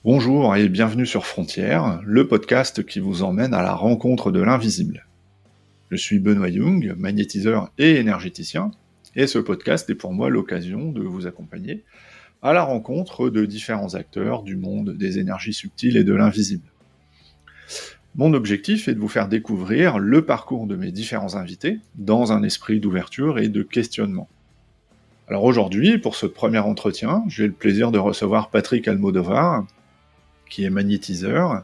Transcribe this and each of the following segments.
Bonjour et bienvenue sur Frontières, le podcast qui vous emmène à la rencontre de l'invisible. Je suis Benoît Young, magnétiseur et énergéticien, et ce podcast est pour moi l'occasion de vous accompagner à la rencontre de différents acteurs du monde des énergies subtiles et de l'invisible. Mon objectif est de vous faire découvrir le parcours de mes différents invités dans un esprit d'ouverture et de questionnement. Alors aujourd'hui, pour ce premier entretien, j'ai le plaisir de recevoir Patrick Almodovar, qui est magnétiseur,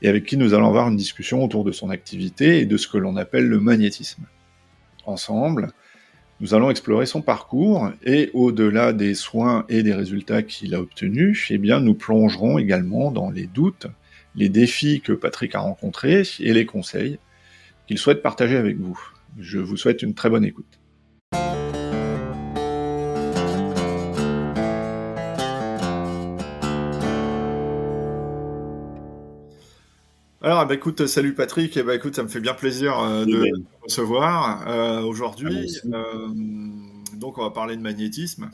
et avec qui nous allons avoir une discussion autour de son activité et de ce que l'on appelle le magnétisme. Ensemble, nous allons explorer son parcours, et au-delà des soins et des résultats qu'il a obtenus, eh bien, nous plongerons également dans les doutes, les défis que Patrick a rencontrés et les conseils qu'il souhaite partager avec vous. Je vous souhaite une très bonne écoute. Alors, écoute, salut Patrick, écoute, ça me fait bien plaisir de te recevoir aujourd'hui. Donc, on va parler de magnétisme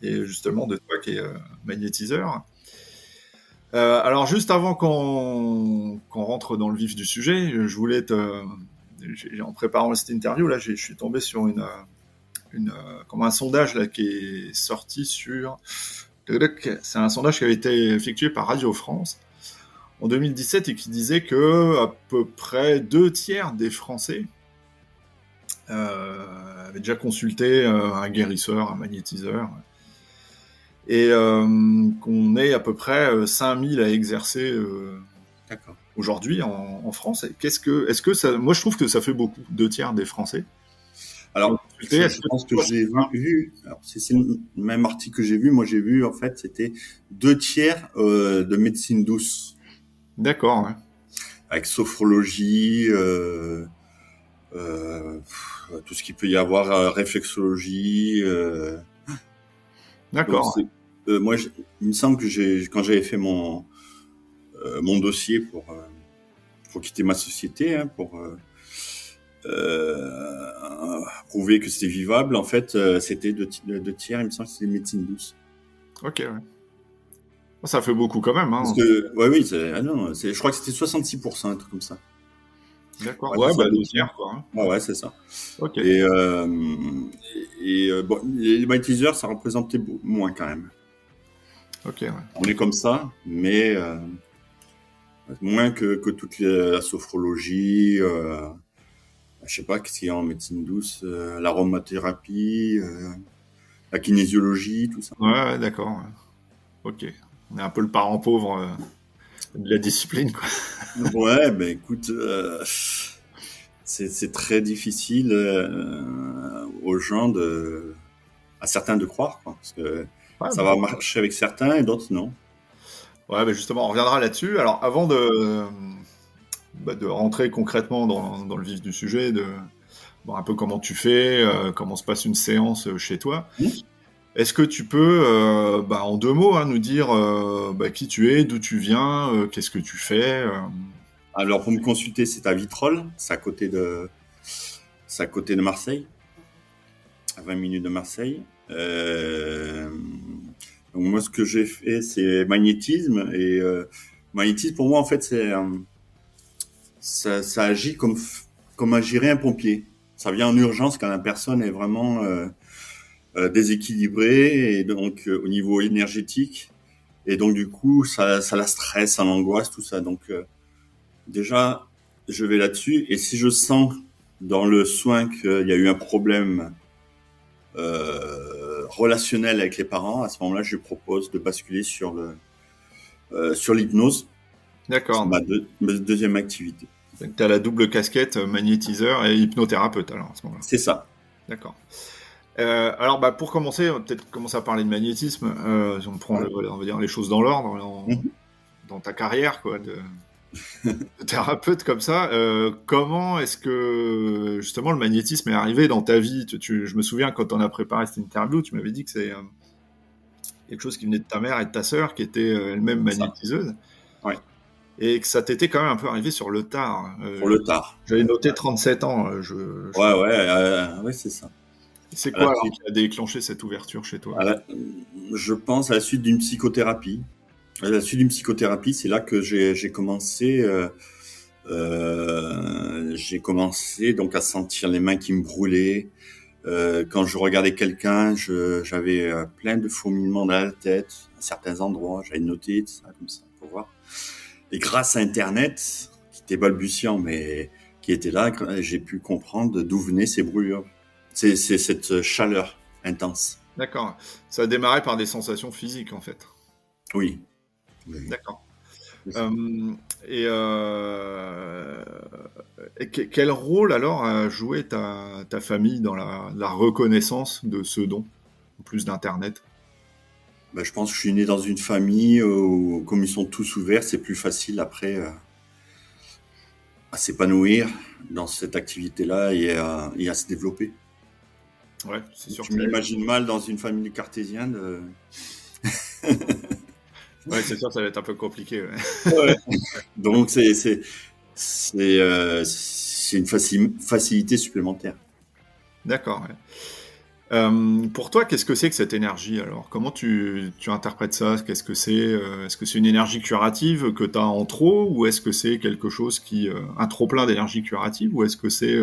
et justement de toi qui es magnétiseur. Alors, juste avant qu'on rentre dans le vif du sujet, je voulais en préparant cette interview, là, je suis tombé sur comme un sondage là, qui est sorti sur... C'est un sondage qui avait été effectué par Radio France en 2017 et qui disait que à peu près 2/3 des Français avaient déjà consulté un guérisseur, un magnétiseur, et qu'on est à peu près 5000 à exercer aujourd'hui en France. Est-ce que ça, moi je trouve que ça fait beaucoup, 2/3 des Français. Alors, je pense que j'ai vu, alors c'est le même article que j'ai vu, moi j'ai vu en fait c'était 2/3 de médecine douce. D'accord, ouais. Avec sophrologie, tout ce qu'il peut y avoir, réflexologie. D'accord. Donc, moi, il me semble que quand j'avais fait mon dossier pour quitter ma société, pour prouver que c'était vivable, en fait, c'était 2/3, il me semble que c'était médecine douce. Ok, ouais. Ça fait beaucoup quand même, hein. Parce que, oui, je crois que c'était 66%, un truc comme ça. D'accord. Ouais, 2/3, quoi. Hein. Ouais, c'est ça. Ok. Et bon, les magnétiseurs, ça représentait moins quand même. Ok, ouais. On est comme ça, mais moins que toute la sophrologie, je sais pas, qu'est-ce qu'il y a en médecine douce, l'aromathérapie, la kinésiologie, tout ça. Ouais, d'accord. Ouais. Ok. On est un peu le parent pauvre de la discipline, quoi. Ouais, ben écoute, c'est très difficile aux gens à certains de croire, quoi, parce que ça va marcher avec certains et d'autres non. Ouais, mais justement, on reviendra là-dessus. Alors, avant de rentrer concrètement dans le vif du sujet, un peu comment tu fais, comment se passe une séance chez toi. Est-ce que tu peux, en 2 mots, nous dire qui tu es, d'où tu viens, qu'est-ce que tu fais Alors, pour me consulter, c'est à Vitrolles, c'est à côté de Marseille, à 20 minutes de Marseille. Donc moi, ce que j'ai fait, c'est magnétisme. Et magnétisme, pour moi, en fait, ça agit comme agirait un pompier. Ça vient en urgence quand la personne est vraiment déséquilibrée, et donc au niveau énergétique. Et donc, du coup, ça la stresse, ça l'angoisse, tout ça. Donc, déjà, je vais là-dessus. Et si je sens dans le soin qu'il y a eu un problème relationnel avec les parents, à ce moment-là, je propose de basculer sur l'hypnose. D'accord. C'est ma deuxième activité. Donc, tu as la double casquette magnétiseur et hypnothérapeute, alors, à ce moment-là. C'est ça. D'accord. Alors, pour commencer, on va peut-être commencer à parler de magnétisme. Si on prend, on va dire, les choses dans l'ordre, dans ta carrière, quoi, de thérapeute comme ça. Comment est-ce que, justement, le magnétisme est arrivé dans ta vie ? Je me souviens, quand on a préparé cette interview, tu m'avais dit que c'est quelque chose qui venait de ta mère et de ta sœur, qui étaient elles-mêmes magnétiseuses. Ouais. Et que ça t'était quand même un peu arrivé sur le tard. Sur le tard. J'avais noté 37 ans. Ouais, c'est ça. C'est quoi alors qui a déclenché cette ouverture chez toi ? Je pense à la suite d'une psychothérapie. À la suite d'une psychothérapie, c'est là que j'ai commencé donc à sentir les mains qui me brûlaient. Quand je regardais quelqu'un, j'avais plein de fourmillements dans la tête, à certains endroits. J'avais noté tout ça comme ça pour voir. Et grâce à Internet, qui était balbutiant, mais qui était là, j'ai pu comprendre d'où venaient ces brûlures. C'est cette chaleur intense. D'accord. Ça a démarré par des sensations physiques, en fait. Oui. Oui. D'accord. Et, quel rôle alors a joué ta famille dans la reconnaissance de ce don, en plus d'Internet? Ben, je pense que je suis né dans une famille où, comme ils sont tous ouverts, c'est plus facile après à s'épanouir dans cette activité-là et à se développer. Ouais, c'est sûr Je que m'imagine mal dans une famille cartésienne. ouais, c'est sûr que ça va être un peu compliqué. Ouais. Ouais. Donc c'est une facilité supplémentaire. D'accord. Ouais. Pour toi, qu'est-ce que c'est que cette énergie alors? Comment tu interprètes ça? Qu'est-ce que c'est? Est-ce que c'est une énergie curative que tu as en trop, ou est-ce que c'est quelque chose un trop plein d'énergie curative, ou est-ce que c'est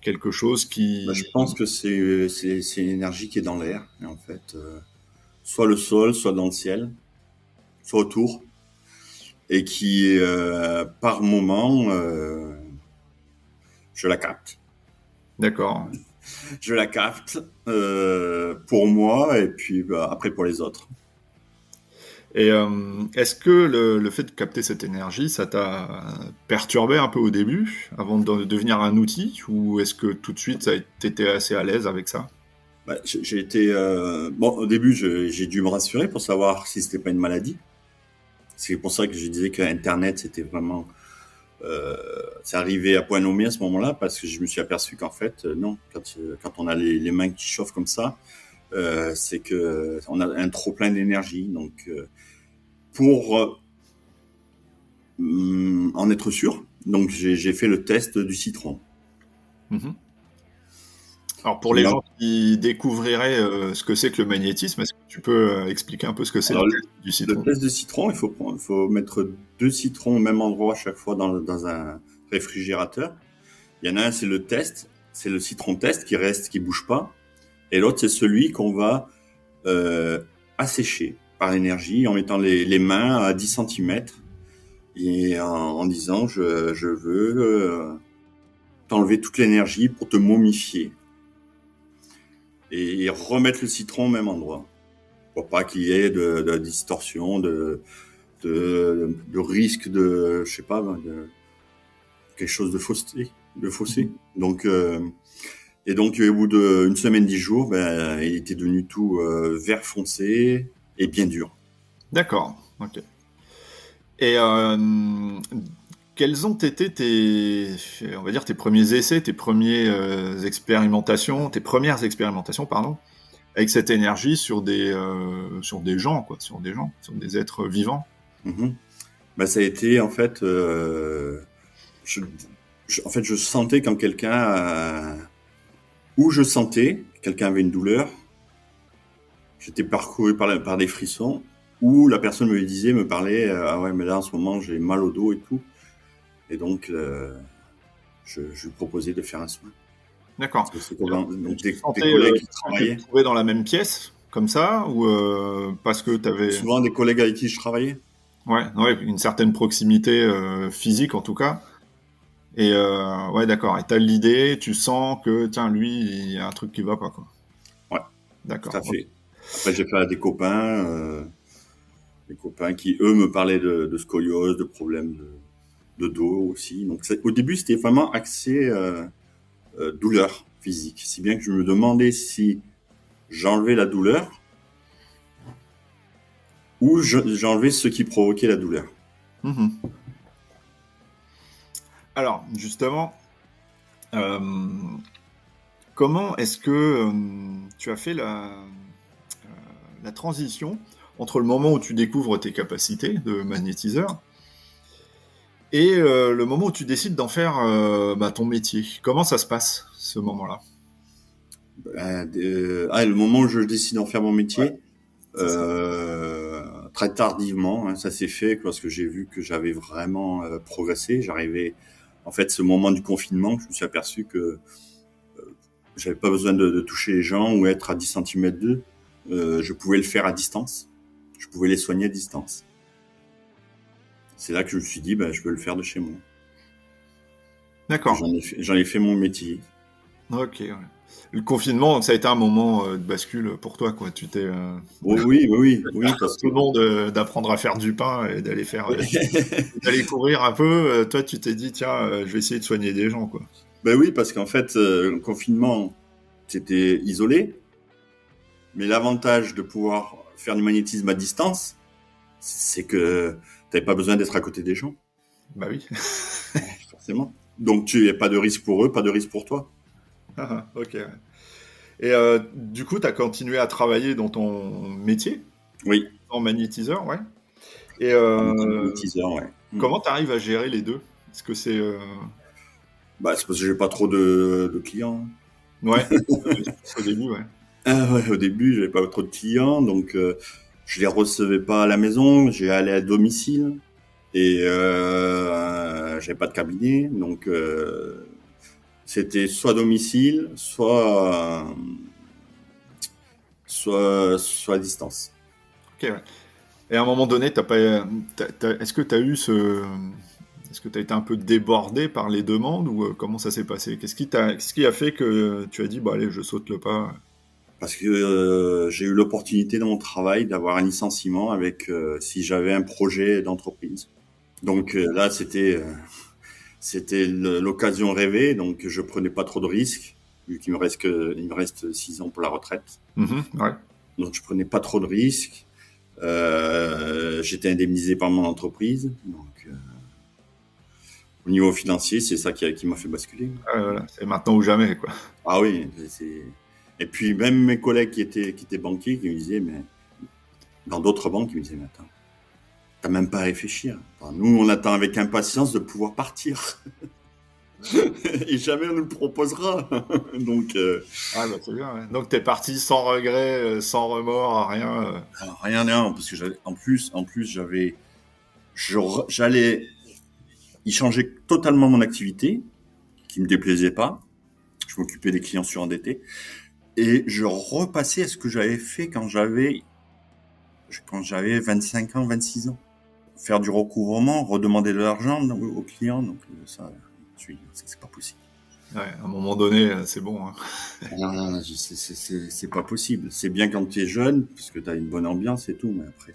quelque chose Ben, je qui... pense que c'est une énergie qui est dans l'air, et en fait, soit le sol, soit dans le ciel, soit autour, et qui par moment je la capte. D'accord. Je la capte pour moi et puis après pour les autres. Et est-ce que le fait de capter cette énergie, ça t'a perturbé un peu au début, avant de devenir un outil, ou est-ce que tout de suite, t'étais assez à l'aise avec ça? Bah, j'ai été bon au début, j'ai dû me rassurer pour savoir si c'était pas une maladie. C'est pour ça que je disais que Internet c'était vraiment c'est arrivé à point nommé à ce moment-là parce que je me suis aperçu qu'en fait non, quand on a les mains qui chauffent comme ça, c'est que on a un trop plein d'énergie. Donc pour en être sûr, donc j'ai fait le test du citron. Mhm. Alors pour Et les là, gens qui découvriraient ce que c'est que le magnétisme, est-ce que tu peux expliquer un peu ce que c'est le alors, test du le citron? test de citron, il faut mettre 2 citrons au même endroit à chaque fois dans un réfrigérateur. Il y en a un, c'est le test, c'est le citron test qui reste, qui bouge pas. Et l'autre, c'est celui qu'on va assécher par l'énergie en mettant les mains à 10 centimètres et en disant je veux t'enlever toute l'énergie pour te momifier et remettre le citron au même endroit pour pas qu'il y ait de distorsion, de risque de, je sais pas, de quelque chose de faussé. Donc, et donc, au bout d'une semaine, 10 jours, ben, il était devenu tout vert foncé et bien dur. D'accord, ok. Et quels ont été on va dire, tes premiers essais, tes premières expérimentations, pardon, avec cette énergie sur des gens, quoi, sur des êtres vivants? Mm-hmm. Ben, ça a été, en fait, en fait, je sentais quand où je sentais quelqu'un avait une douleur, j'étais parcouru par des frissons, où la personne me parlait, ah ouais, mais là, en ce moment, j'ai mal au dos et tout. Et donc, je lui proposais de faire un soin. D'accord. Donc, Tu des sentais collègues qui quelqu'un que tu travaillaient. trouvais dans la même pièce, comme ça, ou parce que tu avais, Souvent des collègues avec qui je travaillais. ouais, une certaine proximité physique en tout cas? Et ouais, d'accord. Et t'as l'idée, tu sens que, tiens, lui, il y a un truc qui va pas, quoi. Ouais, tout D'accord. à Ok. fait. Après, j'ai fait à des copains qui, eux, me parlaient de scoliose, de problèmes de dos aussi. Donc, au début, c'était vraiment axé douleur physique. Si bien que je me demandais si j'enlevais la douleur ou j'enlevais ce qui provoquait la douleur. Mhm. Alors, justement, euh, comment est-ce que tu as fait la transition entre le moment où tu découvres tes capacités de magnétiseur et le moment où tu décides d'en faire ton métier? Comment ça se passe, ce moment-là? Le moment où je décide d'en faire mon métier, C'est ça. très tardivement, hein, ça s'est fait lorsque j'ai vu que j'avais vraiment progressé. En fait, ce moment du confinement, je me suis aperçu que j'avais pas besoin de toucher les gens ou être à 10 cm d'eux. Je pouvais le faire à distance. Je pouvais les soigner à distance. C'est là que je me suis dit, je peux le faire de chez moi. D'accord. J'en ai fait mon métier. Ok, ouais. Le confinement, ça a été un moment de bascule pour toi, quoi. Tu t'es... Oui, Comme parce tout que... le monde, d'apprendre à faire du pain et d'aller courir un peu. Toi, tu t'es dit, tiens, je vais essayer de soigner des gens, quoi. Ben oui, parce qu'en fait, le confinement, c'était isolé. Mais l'avantage de pouvoir faire du magnétisme à distance, c'est que t'avais pas besoin d'être à côté des gens. Bah oui. Forcément. Donc tu n'as pas de risque pour eux, pas de risque pour toi. Ok. Ouais. Et du coup, tu as continué à travailler dans ton métier, Oui. en magnétiseur, ouais. Et En tant que magnétiseur, ouais. comment tu arrives à gérer les deux? Est-ce que c'est... C'est parce que j'ai pas trop de clients. Ouais, au début, ouais. Ah ouais, au début, j'avais pas trop de clients, donc je les recevais pas à la maison, j'ai allé à domicile et j'avais pas de cabinet, donc c'était soit domicile, soit à distance. Ok, ouais. Et à un moment donné, est-ce que tu as eu ce... Est-ce que tu as été un peu débordé par les demandes ou comment ça s'est passé? Qu'est-ce qui a fait que tu as dit, bah allez, je saute le pas? Parce que j'ai eu l'opportunité dans mon travail d'avoir un licenciement avec si j'avais un projet d'entreprise. Donc là, c'était l'occasion rêvée, donc je prenais pas trop de risques, vu qu'il il me reste 6 ans pour la retraite. Ouais. Donc je prenais pas trop de risques. J'étais indemnisé par mon entreprise, donc au niveau financier, c'est ça qui m'a fait basculer. Voilà, c'est maintenant ou jamais, quoi. Ah oui, et puis même mes collègues qui étaient banquiers, qui me disaient, mais dans d'autres banques, ils me disaient, mais attends, t'as même pas à réfléchir. Enfin, nous, on attend avec impatience de pouvoir partir. Et jamais on nous le proposera. Donc, Ah bah c'est bien, ouais. Donc t'es parti sans regret, sans remords, rien. alors, rien, parce que en plus, j'allais y changer totalement mon activité, qui me déplaisait pas. Je m'occupais des clients surendettés. Et je repassais à ce que j'avais fait quand j'avais 25 ans, 26 ans. Faire du recouvrement, redemander de l'argent aux clients, donc ça c'est pas possible. Ouais, à un moment donné, c'est bon, hein. Non, c'est pas possible. C'est bien quand tu es jeune, parce que tu as une bonne ambiance et tout, mais après,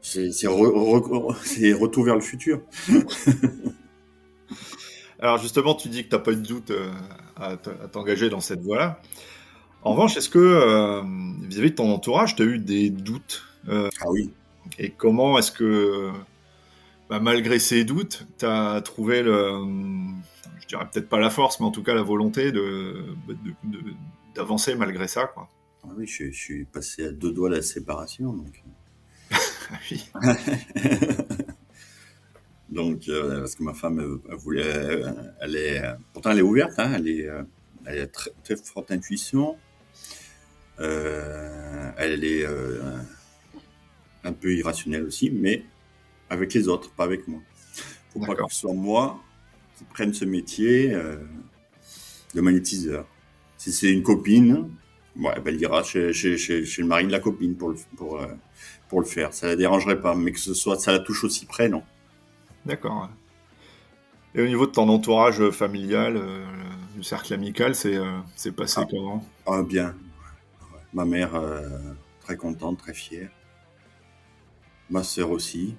c'est retour vers le futur. Alors justement, tu dis que t'as pas eu de doute à t'engager dans cette voie-là. En revanche, est-ce que vis-à-vis de ton entourage, tu as eu des doutes Ah oui. et comment est-ce que, malgré ces doutes, tu as trouvé je dirais peut-être pas la force, mais en tout cas la volonté d'avancer malgré ça, quoi. Ah oui, je suis passé à 2 doigts de la séparation, donc. Ah oui. Donc, parce que ma femme elle voulait, pourtant elle est ouverte, hein, elle a très, très forte intuition. Elle est un peu irrationnelle aussi, mais avec les autres, pas avec moi. Faut pas que ce soit moi qui prenne ce métier de magnétiseur. Si c'est une copine, elle ira chez le mari de la copine pour le faire. Ça la dérangerait pas, mais que ça la touche aussi près, non. D'accord. Et au niveau de ton entourage familial, du cercle amical, c'est passé comment? Ah, bien. Ma mère, très contente, très fière. Ma sœur aussi,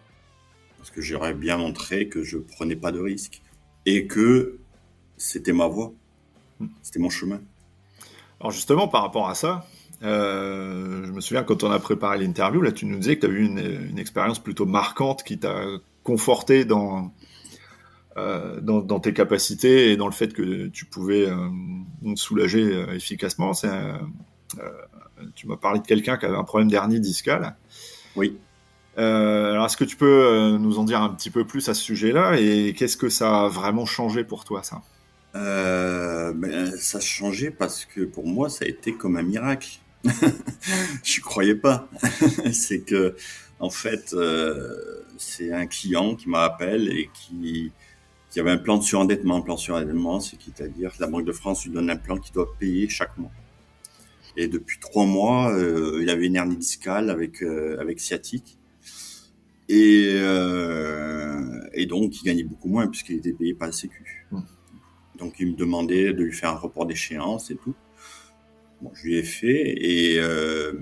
parce que j'aurais bien montré que je prenais pas de risques et que c'était ma voie, c'était mon chemin. Alors justement, par rapport à ça, je me souviens quand on a préparé l'interview, là, tu nous disais que tu as eu une expérience plutôt marquante qui t'a conforté dans tes capacités et dans le fait que tu pouvais soulager efficacement. Tu m'as parlé de quelqu'un qui avait un problème d'hernie discale. Oui. Alors, est-ce que tu peux nous en dire un petit peu plus à ce sujet-là et qu'est-ce que ça a vraiment changé pour toi, ça? Ça a changé parce que pour moi, ça a été comme un miracle. Je croyais pas. C'est que, en fait, c'est un client qui m'appelle et qui avait un plan de surendettement. Un plan de surendettement, c'est-à-dire que la Banque de France lui donne un plan qu'il doit payer chaque mois. Et depuis 3 mois, il avait une hernie discale avec sciatique. Et donc, il gagnait beaucoup moins puisqu'il était payé par la Sécu. Donc, il me demandait de lui faire un report d'échéance et tout. Bon, je lui ai fait et je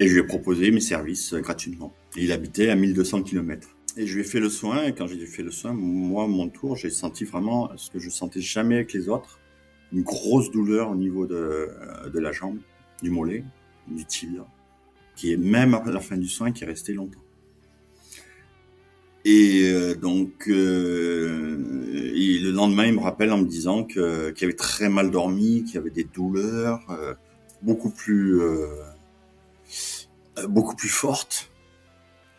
lui ai proposé mes services gratuitement. Et il habitait à 1200 km. Et je lui ai fait le soin. Et quand j'ai fait le soin, moi, à mon tour, j'ai senti vraiment ce que je sentais jamais avec les autres. Une grosse douleur au niveau de la jambe, du mollet, du tibia, qui est même à la fin du soin, qui est resté longtemps. Et donc, le lendemain, il me rappelle en me disant qu'il avait très mal dormi, qu'il avait des douleurs beaucoup plus fortes.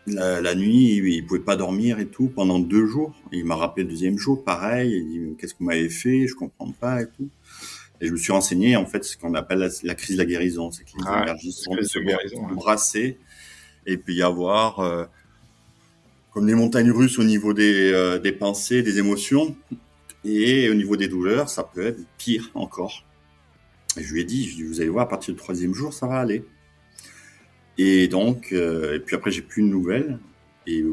La nuit, il pouvait pas dormir et tout pendant 2 jours. Et il m'a rappelé le deuxième jour, pareil. Il dit qu'est-ce que vous m'avez fait, je comprends pas et tout. Et je me suis renseigné, en fait, ce qu'on appelle la crise de la guérison, c'est que les énergies sont brassées et il peut y avoir comme des montagnes russes au niveau des pensées, des émotions, et au niveau des douleurs, ça peut être pire encore. Et je lui ai dit, vous allez voir, à partir du 3e jour, ça va aller. Et donc, et puis après, j'ai plus de nouvelles. Et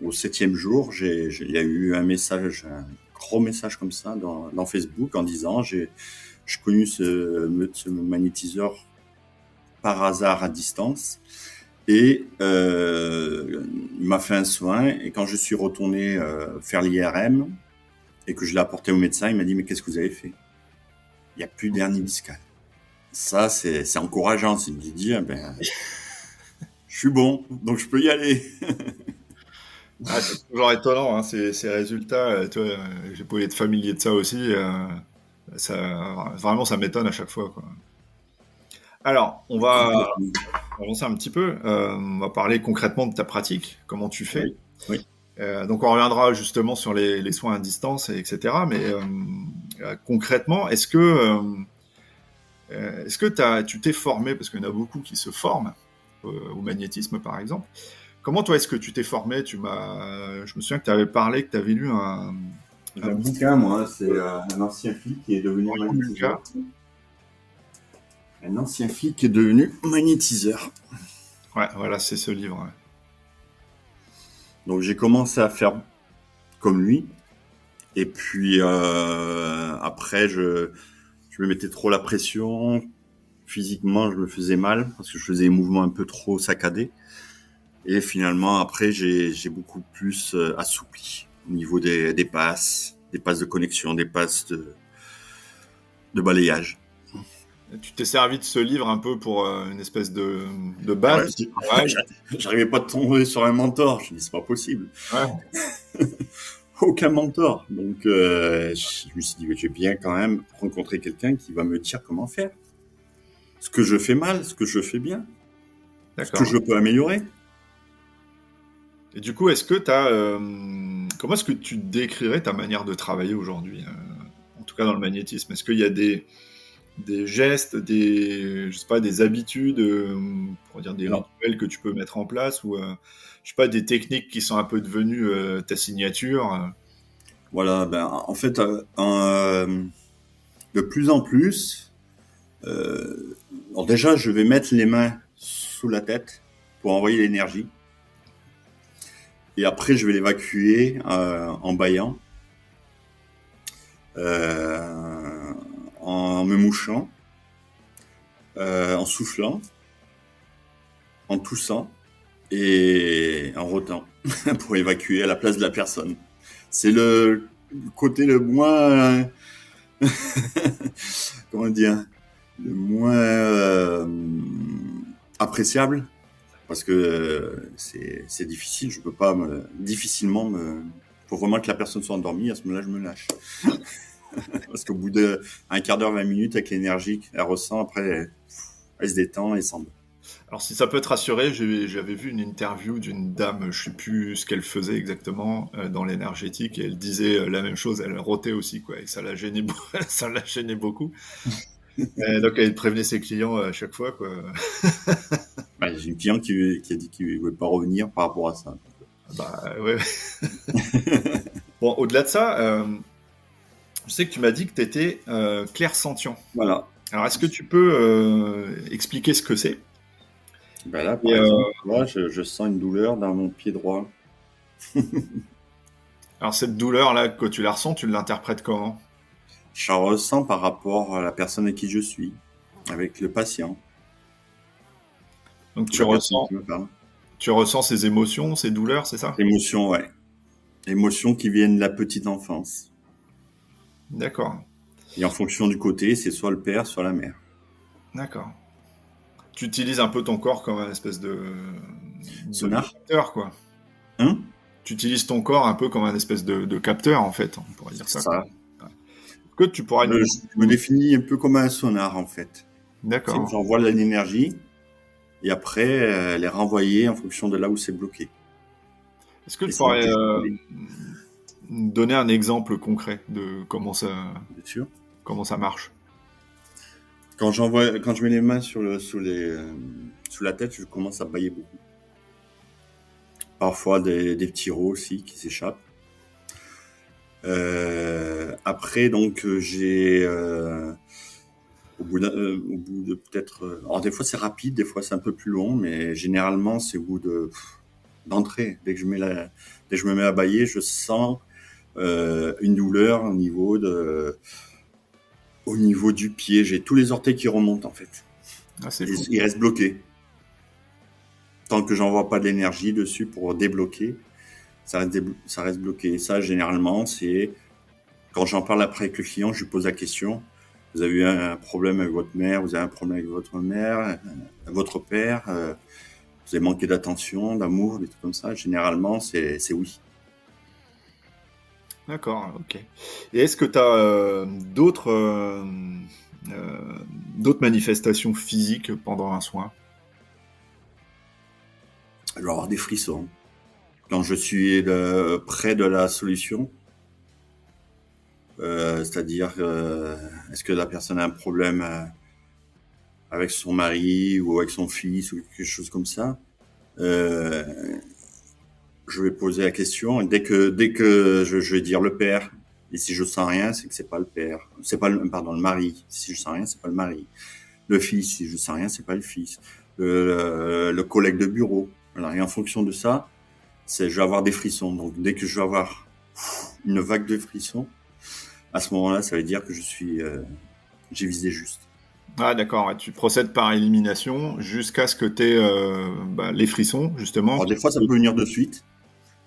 au 7e jour, il y a eu un message, un gros message comme ça dans Facebook en disant, j'ai connu ce magnétiseur par hasard à distance. Et il m'a fait un soin. Et quand je suis retourné faire l'IRM et que je l'ai apporté au médecin, il m'a dit mais qu'est-ce que vous avez fait? Il n'y a plus d'hernie discale. Ça, c'est encourageant. C'est de dire je suis bon, donc je peux y aller. C'est toujours étonnant, hein, ces résultats. Toi, j'ai pas être familier de ça aussi. Vraiment, ça m'étonne à chaque fois, quoi. Alors, on va avancer un petit peu. On va parler concrètement de ta pratique, comment tu fais. Oui. Donc, on reviendra justement sur les soins à distance, etc. Mais concrètement, est-ce que tu t'es formé, parce qu'il y en a beaucoup qui se forment au magnétisme, par exemple. Comment toi, est-ce que tu t'es formé? Je me souviens que tu avais parlé, que tu avais lu un bouquin, moi. C'est un ancien flic qui est devenu magnétiseur. Un ancien flic qui est devenu magnétiseur. Ouais, voilà, c'est ce livre. Ouais. Donc j'ai commencé à faire comme lui. Et puis après, je me mettais trop la pression. Physiquement, je me faisais mal parce que je faisais des mouvements un peu trop saccadés. Et finalement, après, j'ai beaucoup plus assoupli au niveau des passes de connexion, des passes de balayage. Tu t'es servi de ce livre un peu pour une espèce de base. Ouais, j'arrivais pas à tomber sur un mentor. Je me dis, c'est pas possible. Ouais. Aucun mentor. Donc, je me suis dit, je vais bien quand même rencontrer quelqu'un qui va me dire comment faire. Ce que je fais mal, ce que je fais bien. D'accord. Ce que je peux améliorer. Et du coup, est-ce que comment est-ce que tu décrirais ta manière de travailler aujourd'hui, en tout cas dans le magnétisme? Est-ce qu'il y a des gestes, je sais pas, des habitudes, pour dire des rituels que tu peux mettre en place, ou je sais pas, des techniques qui sont un peu devenues ta signature? Voilà, en fait, de plus en plus, alors déjà, je vais mettre les mains sous la tête pour envoyer l'énergie. Et après, je vais l'évacuer en bâillant, en me mouchant, en soufflant, en toussant et en rotant pour évacuer à la place de la personne. C'est le côté le moins... comment dire? Le moins appréciable. Parce que c'est difficile, je peux pas difficilement faut vraiment que la personne soit endormie, à ce moment-là, je me lâche. Parce qu'au bout d'un quart d'heure, 20 minutes, avec l'énergie qu'elle ressent, après, elle se détend et s'en va. Alors, si ça peut te rassurer, j'avais vu une interview d'une dame, je sais plus ce qu'elle faisait exactement dans l'énergétique, et elle disait la même chose, elle rotait aussi, quoi, et ça la gênait beaucoup. Et donc, elle prévenait ses clients à chaque fois, quoi. Bah, j'ai une cliente qui a dit qu'il ne voulait pas revenir par rapport à ça. Bah, ouais. Bon, au-delà de ça, je sais que tu m'as dit que tu étais clairsentient. Voilà. Alors, est-ce que tu peux expliquer ce que c'est? Ben là, Et, par exemple, là, je sens une douleur dans mon pied droit. alors, cette douleur-là, quand tu la ressens, tu l'interprètes comment? Je ressens par rapport à la personne avec qui je suis, avec le patient, Donc, ou la personne qui me parle. tu ressens ces émotions, ces douleurs, c'est ça? Émotions, ouais. Émotions qui viennent de la petite enfance. D'accord, Et en fonction du côté, c'est soit le père, soit la mère. d'accord. Tu utilises un peu ton corps comme un espèce de Sonar? capteur, quoi. Hein? Tu utilises ton corps un peu comme un espèce de capteur, en fait, on pourrait dire ça. Ça. Que tu pourras Je me définis un peu comme un sonar, en fait. Tu sais, D'accord. j'envoie de l'énergie, et après, elle est renvoyée en fonction de là où c'est bloqué. Est-ce que Et tu c'est là pourrais que je peux donner un exemple concret de bien sûr. comment ça marche? Quand je mets les mains sous la tête, je commence à bailler beaucoup. Parfois des petits rots aussi qui s'échappent. Après, donc, au bout de peut-être, alors des fois c'est rapide, des fois c'est un peu plus long, mais généralement c'est au bout d'entrée. Dès que je me mets à bailler, je sens une douleur au niveau du pied. J'ai tous les orteils qui remontent en fait. Ah, c'est fou. Ils restent bloqués. Tant que j'envoie pas d'énergie dessus pour débloquer, ça reste bloqué. Et ça, généralement, c'est quand j'en parle après avec le client, je lui pose la question. Vous avez eu un problème avec votre mère, vous avez un problème avec votre mère, votre père, vous avez manqué d'attention, d'amour, des trucs comme ça. Généralement, c'est oui. D'accord, ok. Et est-ce que tu as d'autres manifestations physiques pendant un soin? Je vais avoir des frissons. Quand je suis près de la solution, c'est-à-dire, est-ce que la personne a un problème avec son mari ou avec son fils ou quelque chose comme ça, euh, je vais poser la question. Et dès que je vais dire le père, et si je sens rien, c'est que c'est pas le père. C'est pas pardon, le mari. Si je sens rien, c'est pas le mari. Le fils, si je sens rien, c'est pas le fils. Le collègue de bureau. Voilà. Et en fonction de ça, je vais avoir des frissons. Donc, dès que je vais avoir une vague de frissons, à ce moment-là, ça veut dire que j'ai visé juste. Ah, d'accord, ouais, tu procèdes par élimination jusqu'à ce que tu aies les frissons, justement. Alors, des fois, ça peut venir de suite.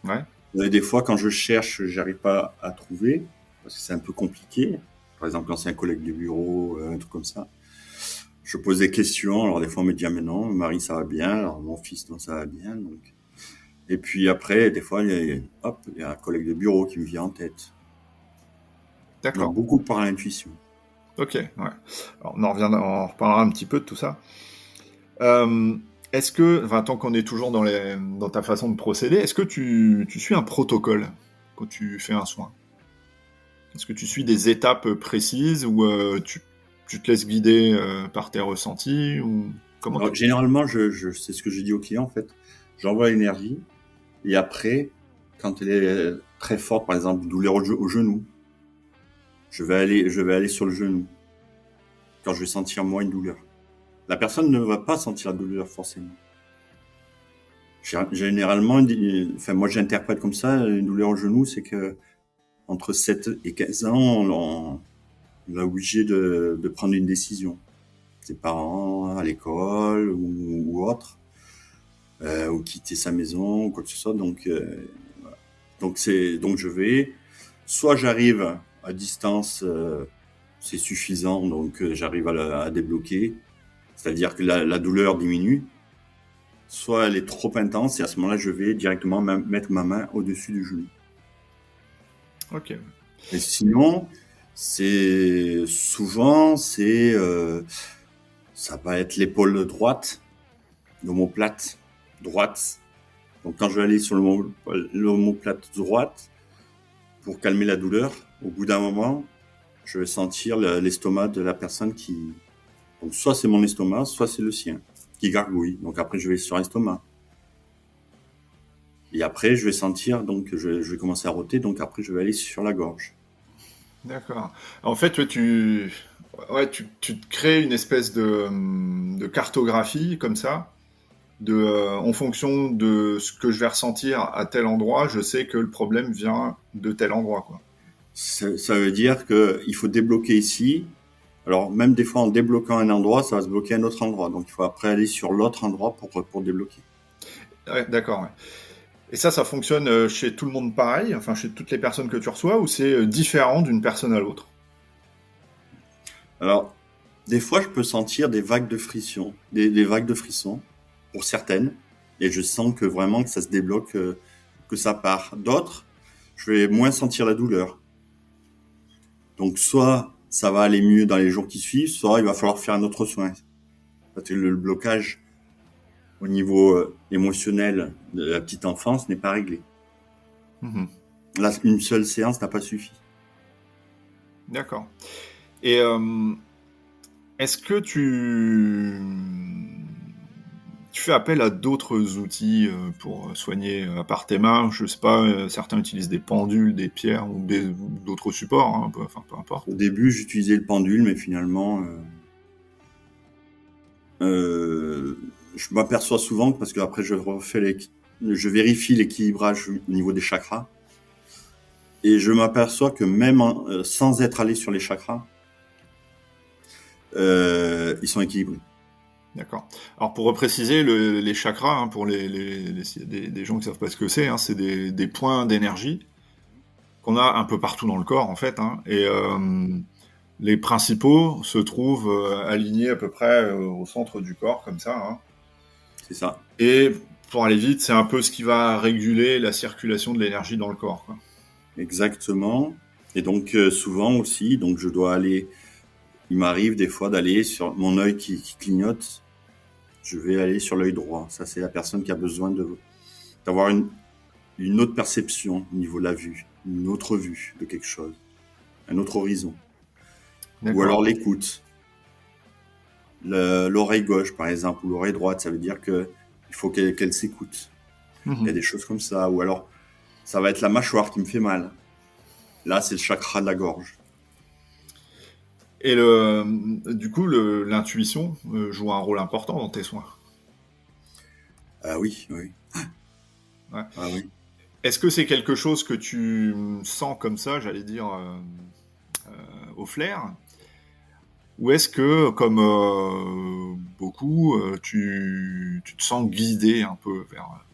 Ouais, Et des fois, quand je cherche, j'arrive pas à trouver parce que c'est un peu compliqué. Par exemple, quand c'est un collègue de bureau, un truc comme ça. Je pose des questions. Alors, des fois, on me dit, ah, mais non, mon mari, ça va bien. Alors, mon fils, non, ça va bien. Donc. Et puis après, des fois, il y a un collègue de bureau qui me vient en tête. Donc, d'accord. beaucoup par l'intuition. Ok, ouais. Alors, on reparlera un petit peu de tout ça. Euh, est-ce que, enfin, tant qu'on est toujours dans ta façon de procéder, est-ce que tu suis un protocole quand tu fais un soin? Est-ce que tu suis des étapes précises ou tu te laisses guider par tes ressentis ou comment Alors, généralement, c'est ce que je dis au client, en fait. J'envoie l'énergie. Et après, quand elle est très forte, par exemple, douleur au genou, je vais aller sur le genou. Quand je vais sentir, moi, une douleur. La personne ne va pas sentir la douleur, forcément. Généralement, enfin, moi, j'interprète comme ça, une douleur au genou, c'est que entre 7 et 15 ans, on est obligé de prendre une décision. Ses parents, à l'école ou autre, ou quitter sa maison, ou quoi que ce soit. Donc, voilà. Donc je vais, soit j'arrive à distance, c'est suffisant, donc j'arrive à débloquer, c'est-à-dire que la douleur diminue, soit elle est trop intense, et à ce moment-là, je vais directement mettre ma main au-dessus du genou. Ok. Et sinon, ça va être l'épaule droite, l'omoplate droite. Donc quand je vais aller sur l'omoplate droite pour calmer la douleur, au bout d'un moment, je vais sentir l'estomac de la personne qui... Donc, soit c'est mon estomac, soit c'est le sien qui gargouille. Donc, après, je vais sur l'estomac. Et après, je vais sentir, donc, je vais commencer à rôter. Donc, après, je vais aller sur la gorge. D'accord. En fait, tu te crées une espèce de cartographie comme ça, en fonction de ce que je vais ressentir à tel endroit, je sais que le problème vient de tel endroit, quoi. Ça veut dire qu'il faut débloquer ici. Alors, même des fois, en débloquant un endroit, ça va se bloquer à un autre endroit. Donc, il faut après aller sur l'autre endroit pour débloquer. Ouais, d'accord. Ouais. Et ça fonctionne chez tout le monde pareil, enfin chez toutes les personnes que tu reçois, ou c'est différent d'une personne à l'autre? Alors, des fois, je peux sentir des vagues de frissons, des vagues de frissons, pour certaines. Et je sens que vraiment que ça se débloque, que ça part. D'autres, je vais moins sentir la douleur. Donc, soit ça va aller mieux dans les jours qui suivent, soit il va falloir faire un autre soin. Parce que le blocage au niveau émotionnel de la petite enfance n'est pas réglé. Mhm. Là, une seule séance n'a pas suffi. D'accord. Et est-ce que tu fais appel à d'autres outils pour soigner à part tes mains? Je sais pas, certains utilisent des pendules, des pierres ou d'autres supports, hein, enfin peu importe. Au début, j'utilisais le pendule, mais finalement, je m'aperçois souvent, parce que après je vérifie l'équilibrage au niveau des chakras, et je m'aperçois que même sans être allé sur les chakras, ils sont équilibrés. D'accord. Alors pour repréciser, les chakras, hein, pour des gens qui savent pas ce que c'est, hein, c'est des points d'énergie qu'on a un peu partout dans le corps en fait, hein, et les principaux se trouvent alignés à peu près au centre du corps comme ça, hein. C'est ça. Et pour aller vite, c'est un peu ce qui va réguler la circulation de l'énergie dans le corps, quoi. Exactement. Et donc, souvent aussi, donc je dois aller... Il m'arrive des fois d'aller sur mon œil qui clignote. Je vais aller sur l'œil droit. Ça, c'est la personne qui a besoin d'avoir une autre perception au niveau de la vue, une autre vue de quelque chose, un autre horizon. D'accord. Ou alors l'écoute. L'oreille gauche, par exemple, ou l'oreille droite, ça veut dire que il faut qu'elle s'écoute. Il y a des choses comme ça. Ou alors, ça va être la mâchoire qui me fait mal. Là, c'est le chakra de la gorge. Et du coup, l'intuition joue un rôle important dans tes soins. Ah oui, oui. Ouais. Ah oui. Est-ce que c'est quelque chose que tu sens comme ça, j'allais dire, au flair? Ou est-ce que, comme beaucoup, tu te sens guidé un peu vers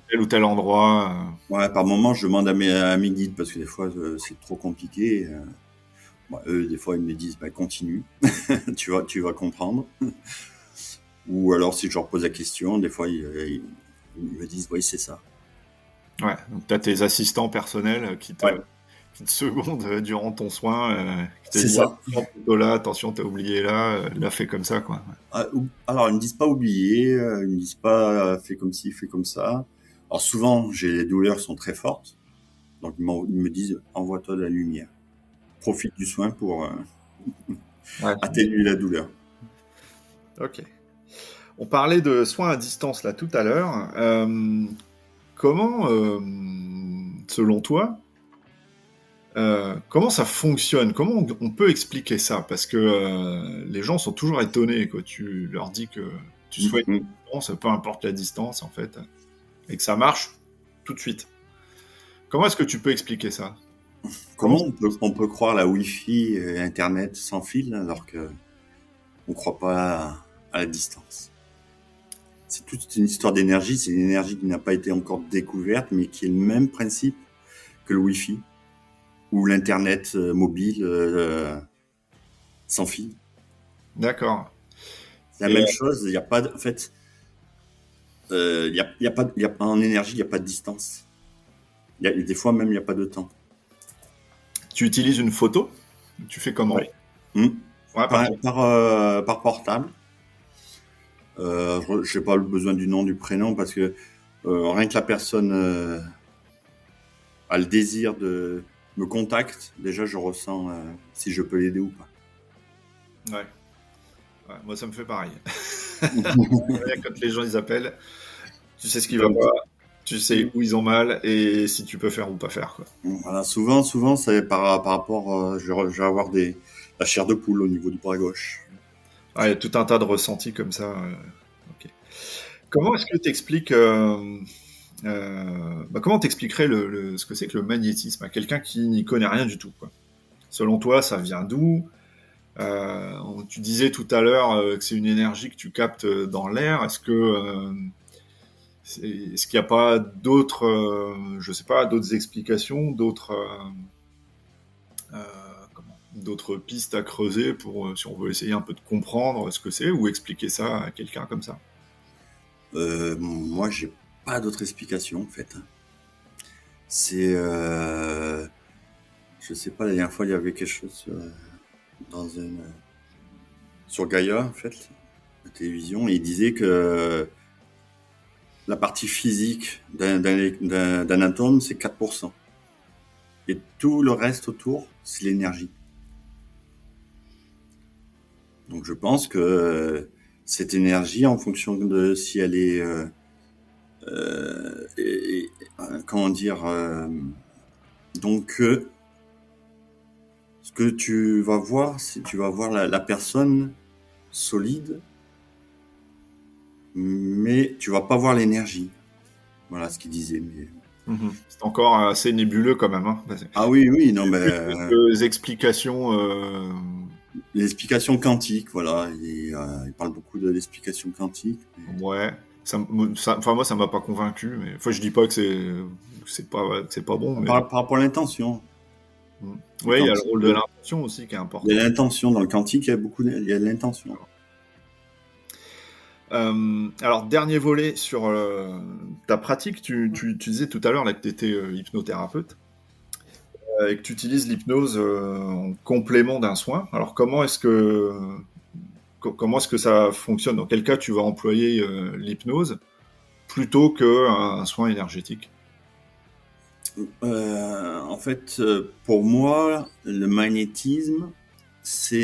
tel ou tel endroit? Ouais, par moments, je demande à mes guides parce que des fois, c'est trop compliqué. Eux, des fois, ils me disent continue, tu vas comprendre. Ou alors, si je leur pose la question, des fois, ils me disent oui, c'est ça. Ouais, donc tu as tes assistants personnels qui te secondent durant ton soin. Qui te C'est disent, ça. attention, là, attention, t'as oublié là, fais comme ça, quoi. Alors, ils me disent pas oublier, ils me disent pas fais comme ci, fais comme ça. Alors, souvent, les douleurs sont très fortes. Donc, ils me disent envoie-toi de la lumière. Profite du soin pour atténuer la douleur. Ok. On parlait de soins à distance là tout à l'heure. Comment, selon toi, comment ça fonctionne? Comment on peut expliquer ça? Parce que les gens sont toujours étonnés quand tu leur dis que tu souhaites une distance, peu importe la distance en fait, et que ça marche tout de suite. Comment est-ce que tu peux expliquer ça? Comment on peut croire la Wi-Fi et Internet sans fil alors que on croit pas à la distance? C'est toute une histoire d'énergie. C'est une énergie qui n'a pas été encore découverte, mais qui est le même principe que le Wi-Fi ou l'Internet mobile sans fil. D'accord. C'est la même chose. Il n'y a pas, en fait, en énergie, il n'y a pas de distance. Des fois même, il n'y a pas de temps. Tu utilises une photo? Tu fais comment? Ouais, par portable. Je n'ai pas le besoin du nom, du prénom, parce que rien que la personne a le désir de me contacte, déjà je ressens si je peux l'aider ou pas. Ouais. Ouais, moi, ça me fait pareil. Quand les gens ils appellent, tu sais ce qui va Donc, pas, tu sais où ils ont mal et si tu peux faire ou pas faire, quoi. voilà, souvent, c'est par rapport, je vais avoir la chair de poule au niveau du bras gauche. Ah, il y a tout un tas de ressentis comme ça. Ok. Comment est-ce que tu expliques comment t'expliquerais ce que c'est que le magnétisme à quelqu'un qui n'y connaît rien du tout, quoi. Selon toi, ça vient d'où? Tu disais tout à l'heure que c'est une énergie que tu captes dans l'air. Est-ce qu'il n'y a pas d'autres, je sais pas, d'autres explications, d'autres pistes à creuser pour, si on veut essayer un peu de comprendre ce que c'est ou expliquer ça à quelqu'un comme ça? Moi, j'ai pas d'autre explication en fait. C'est, je sais pas, la dernière fois, il y avait quelque chose dans une sur Gaïa en fait, la télévision, et il disait que la partie physique d'un atome, c'est 4%. Et tout le reste autour, c'est l'énergie. Donc je pense que cette énergie, en fonction de si elle est, comment dire, donc ce que tu vas voir, c'est tu vas voir la personne solide, mais tu vas pas voir l'énergie. Voilà ce qu'il disait. Mais... C'est encore assez nébuleux quand même, hein. Ah oui, oui, non, mais Quelques explications. l'explication quantique, voilà, il parle beaucoup de l'explication quantique. Mais... Ouais. Enfin, moi, ça m'a pas convaincu. Mais enfin, je dis pas que c'est pas bon, mais Par rapport à l'intention. ouais, il y a le rôle de l'intention aussi qui est important. Il y a l'intention dans le quantique, il y a de l'intention. Alors, dernier volet sur ta pratique. Tu disais tout à l'heure là, que tu étais hypnothérapeute et que tu utilises l'hypnose en complément d'un soin. Alors, comment est-ce que ça fonctionne? Dans quel cas tu vas employer l'hypnose plutôt qu'un soin énergétique? En fait, pour moi, le magnétisme, ça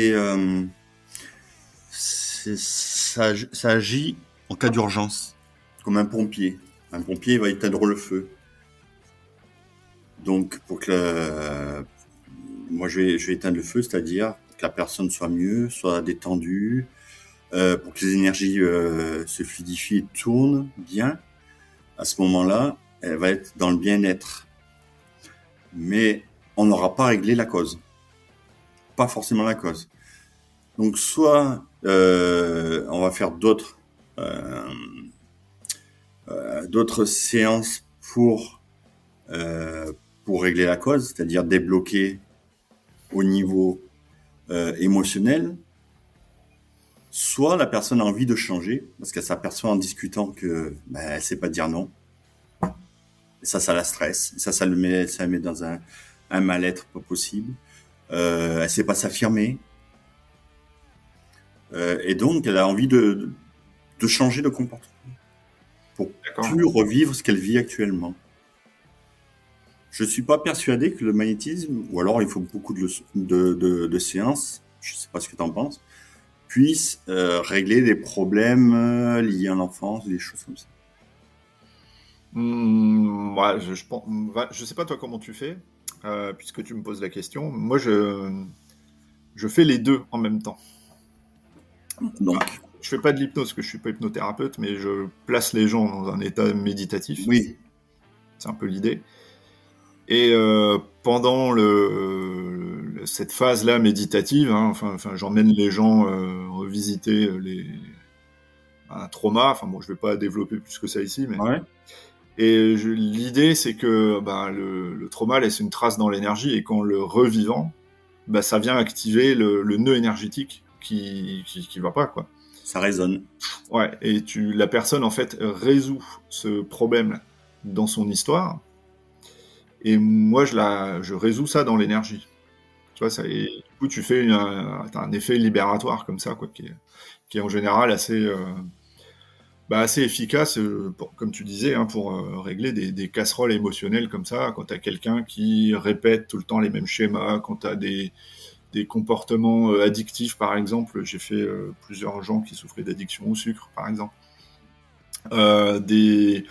agit en cas d'urgence, comme un pompier. Un pompier va éteindre le feu. Donc, moi, je vais éteindre le feu, c'est-à-dire que la personne soit mieux, soit détendue, pour que les énergies se fluidifient et tournent bien. À ce moment-là, elle va être dans le bien-être. Mais on n'aura pas réglé la cause. Pas forcément la cause. Donc, soit on va faire d'autres séances pour régler la cause, c'est-à-dire débloquer au niveau émotionnel, soit la personne a envie de changer parce qu'elle s'aperçoit en discutant que elle sait pas dire non. Et ça la stresse. Ça le met dans un mal-être pas possible. Elle sait pas s'affirmer. Et donc, elle a envie de changer de comportement pour plus revivre ce qu'elle vit actuellement. Je suis pas persuadé que le magnétisme, ou alors il faut beaucoup de séances, je sais pas ce que tu en penses, puisse régler des problèmes liés à l'enfance, des choses comme ça. Ouais, je sais pas toi comment tu fais, puisque tu me poses la question. Moi, je fais les deux en même temps. Donc, je fais pas de l'hypnose, parce que je suis pas hypnothérapeute, mais je place les gens dans un état méditatif. Oui. C'est un peu l'idée. Et pendant cette phase-là méditative, hein, j'emmène les gens revisiter un trauma. Enfin bon, je vais pas développer plus que ça ici, mais ouais. Et l'idée, c'est que le trauma laisse une trace dans l'énergie, et qu'en le revivant, ça vient activer le nœud énergétique qui va pas, quoi. Ça résonne. Ouais, et la personne, en fait, résout ce problème dans son histoire, et moi, je résous ça dans l'énergie. Tu vois, et du coup, tu fais t'as un effet libératoire comme ça, quoi, qui est en général assez Bah, assez efficace, comme tu disais, hein, pour régler des casseroles émotionnelles comme ça, quand tu as quelqu'un qui répète tout le temps les mêmes schémas, quand tu as des comportements addictifs, par exemple. J'ai fait plusieurs gens qui souffraient d'addiction au sucre, par exemple. Enfin, je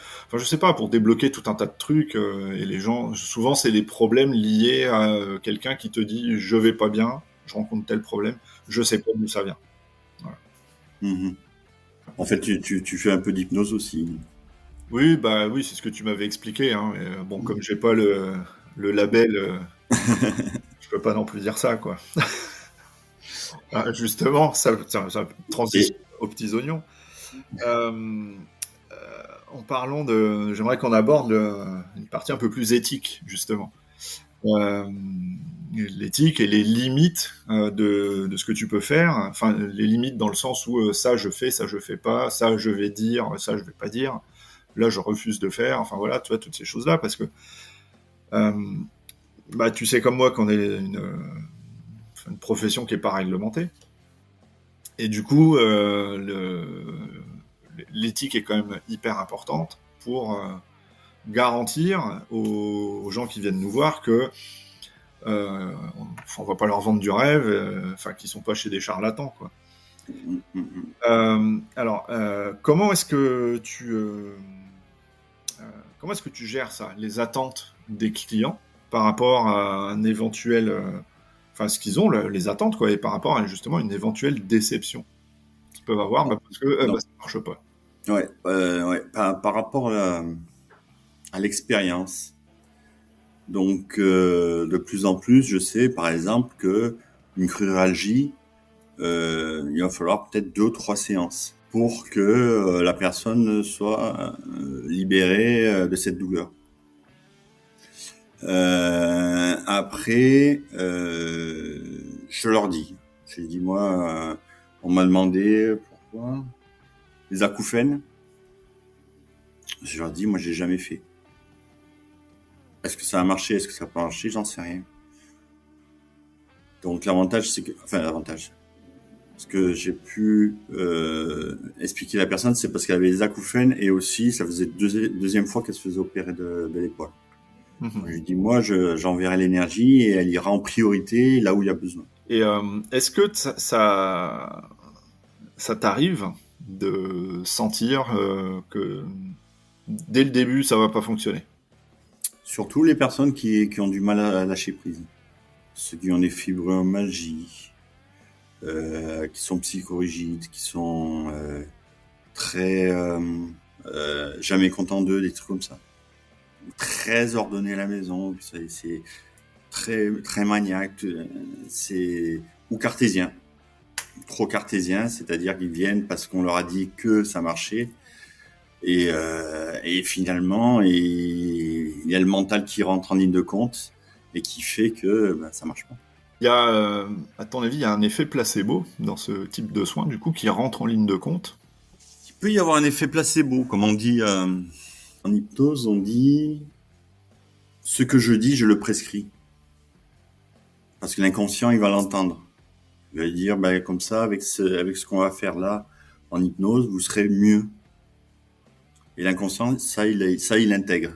sais pas, pour débloquer tout un tas de trucs, et les gens, souvent, c'est des problèmes liés à quelqu'un qui te dit je vais pas bien, je rencontre tel problème, je sais pas d'où ça vient. Voilà. Mhm. En fait, tu fais un peu d'hypnose aussi. Oui, bah oui, c'est ce que tu m'avais expliqué, hein, mais, bon, comme j'ai pas le label, je peux pas non plus dire ça, quoi. Ah, justement, ça transition Et aux petits oignons. Euh, En parlant de, j'aimerais qu'on aborde une partie un peu plus éthique, justement. Euh, L'éthique et les limites de ce que tu peux faire. Enfin, les limites dans le sens où ça je fais, ça je fais pas, ça je vais dire, ça je vais pas dire. Là, je refuse de faire. Enfin voilà, tu vois toutes ces choses-là, parce que euh, bah, tu sais comme moi qu'on est une profession qui est pas réglementée. Et du coup, l'éthique est quand même hyper importante pour garantir aux gens qui viennent nous voir que on va pas leur vendre du rêve, enfin qu'ils sont pas chez des charlatans, quoi. Alors, comment est-ce que tu gères ça, les attentes des clients par rapport à un éventuel, enfin ce qu'ils ont, les attentes, quoi, et par rapport à justement une éventuelle déception qu'ils peuvent avoir, bah, parce que non, bah, ça marche pas. ouais, ouais. Par rapport à l'expérience. Donc, de plus en plus, je sais, par exemple, que une cruralgie, il va falloir peut-être 2 ou 3 séances pour que la personne soit libérée de cette douleur. Après, je leur dis, moi, on m'a demandé pourquoi les acouphènes. Je leur dis, moi, j'ai jamais fait. Est-ce que ça a marché, est-ce que ça n'a pas marché, j'en sais rien. Donc l'avantage, c'est que, enfin l'avantage, ce que j'ai pu expliquer à la personne, c'est parce qu'elle avait des acouphènes et aussi, ça faisait deuxième fois qu'elle se faisait opérer de l'épaule. Mhm. Je lui dis, moi, j'enverrai l'énergie et elle ira en priorité là où il y a besoin. Et est-ce que ça t'arrive de sentir que dès le début, ça va pas fonctionner? Surtout les personnes qui ont du mal à lâcher prise. Ceux qui ont des fibromyalgies, qui sont psychorigides, qui sont très jamais contents d'eux, des trucs comme ça. Très ordonnés à la maison, c'est très très maniaque, c'est ou cartésien, trop cartésien, c'est-à-dire qu'ils viennent parce qu'on leur a dit que ça marchait et finalement il y a le mental qui rentre en ligne de compte et qui fait que ça marche pas. Il y a, à ton avis, il y a un effet placebo dans ce type de soins, du coup, qui rentre en ligne de compte. Il peut y avoir un effet placebo, comme on dit en hypnose, on dit ce que je dis, je le prescris. Parce que l'inconscient, il va l'entendre. Il va dire, comme ça, avec ce qu'on va faire là, en hypnose, vous serez mieux. Et l'inconscient, ça, il intègre.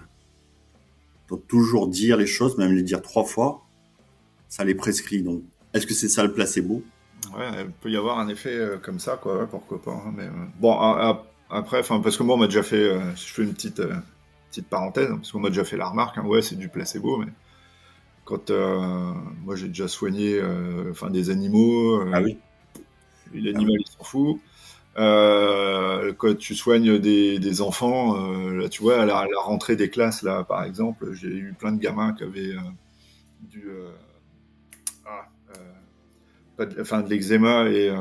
Donc, toujours dire les choses, même les dire 3 fois, ça les prescrit. Donc, est-ce que c'est ça le placebo? Ouais, il peut y avoir un effet comme ça, quoi, ouais, pourquoi pas, hein, mais, bon, après, enfin, parce que moi, on m'a déjà fait, je fais une petite parenthèse, hein, parce qu'on m'a déjà fait la remarque, hein, ouais, c'est du placebo, mais quand moi j'ai déjà soigné enfin, des animaux, Ah oui. Ah l'animal oui. il s'en fout. Quand tu soignes des enfants, là, tu vois, à la rentrée des classes, là, par exemple, j'ai eu plein de gamins qui avaient du, ah, pas enfin, de l'eczéma et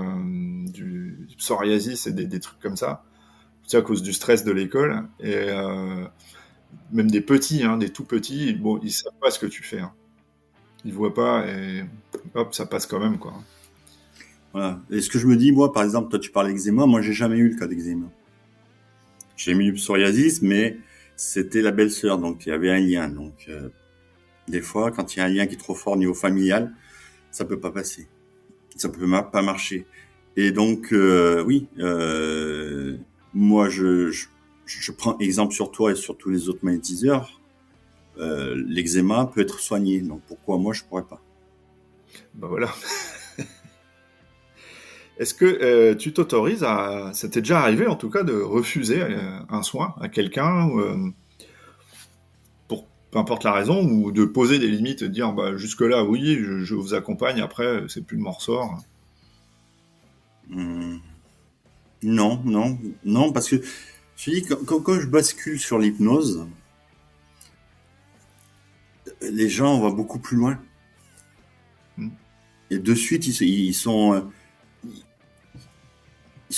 du psoriasis et des trucs comme ça, tu sais, à cause du stress de l'école. Et même des petits, hein, des tout petits, bon, ils savent pas ce que tu fais, hein. Ils voient pas et hop, ça passe quand même, quoi. Voilà. Et ce que je me dis, moi, par exemple, toi, tu parles d'eczéma, moi, j'ai jamais eu le cas d'eczéma. J'ai eu du psoriasis, mais c'était la belle-sœur, donc il y avait un lien. Donc, des fois, quand il y a un lien qui est trop fort au niveau familial, ça peut pas passer. Ça peut pas marcher. Et donc, oui, moi, je prends exemple sur toi et sur tous les autres magnétiseurs. L'eczéma peut être soigné, donc pourquoi moi je pourrais pas? Ben voilà. Est-ce que tu t'autorises à... Ça t'est déjà arrivé en tout cas de refuser un soin à quelqu'un pour peu importe la raison, ou de poser des limites et de dire bah, jusque-là, oui, je vous accompagne, après, c'est plus de mon ressort. Hum, Non, non, non, parce que je dis quand je bascule sur l'hypnose, les gens vont beaucoup plus loin. Hmm. Et de suite, ils sont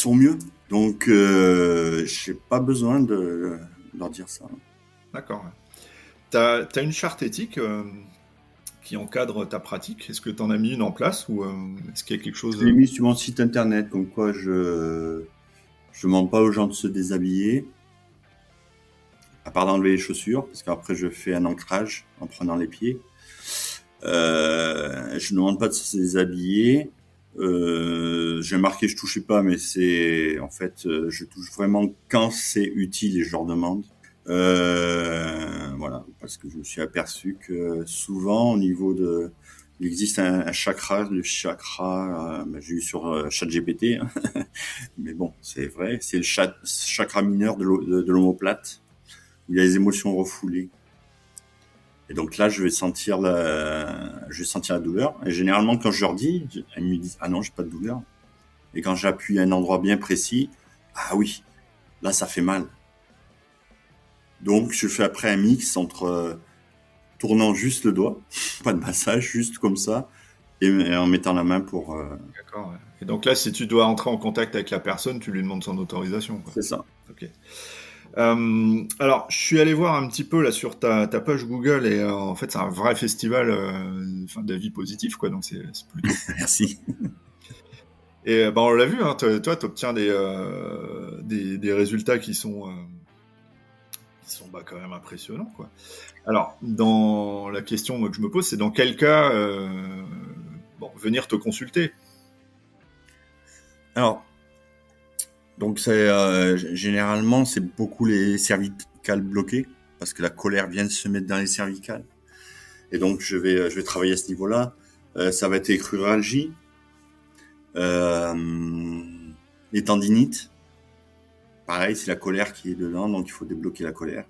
mieux. Donc, j'ai pas besoin de leur dire ça. D'accord. T'as une charte éthique qui encadre ta pratique. Est-ce que tu en as mis une en place ou est-ce qu'il y a quelque Je chose... l'ai mis sur mon site internet, comme quoi je demande pas aux gens de se déshabiller, à part d'enlever les chaussures, parce qu'après je fais un ancrage en prenant les pieds. Je ne demande pas de se déshabiller. J'ai marqué je touchais pas, mais c'est en fait je touche vraiment quand c'est utile et je leur demande. Voilà, parce que je me suis aperçu que souvent au niveau de il existe un chakra, le chakra, j'ai eu sur ChatGPT, hein. Mais bon, c'est vrai, c'est le chakra mineur de l'omoplate, où il y a les émotions refoulées. Et donc là, je vais sentir la douleur. Et généralement, quand je leur dis, elles me disent, ah non, j'ai pas de douleur. Et quand j'appuie à un endroit bien précis, ah oui, là, ça fait mal. Donc, je fais après un mix entre tournant juste le doigt, pas de massage, juste comme ça, et en mettant la main pour... D'accord. Ouais. Et donc là, si tu dois entrer en contact avec la personne, tu lui demandes son autorisation, quoi. C'est ça. Ok. Alors, je suis allé voir un petit peu là sur ta page Google et en fait, c'est un vrai festival d'avis positifs, quoi. Donc, c'est plutôt. Merci. Et ben, on l'a vu, hein, toi, tu obtiens des résultats qui sont bah, quand même impressionnants, quoi. Alors, dans la question que je me pose, c'est dans quel cas venir te consulter. Alors, donc généralement, c'est beaucoup les cervicales bloquées, parce que la colère vient de se mettre dans les cervicales. Et donc, je vais travailler à ce niveau-là. Ça va être les cruralgies, les tendinites. Pareil, c'est la colère qui est dedans, donc il faut débloquer la colère.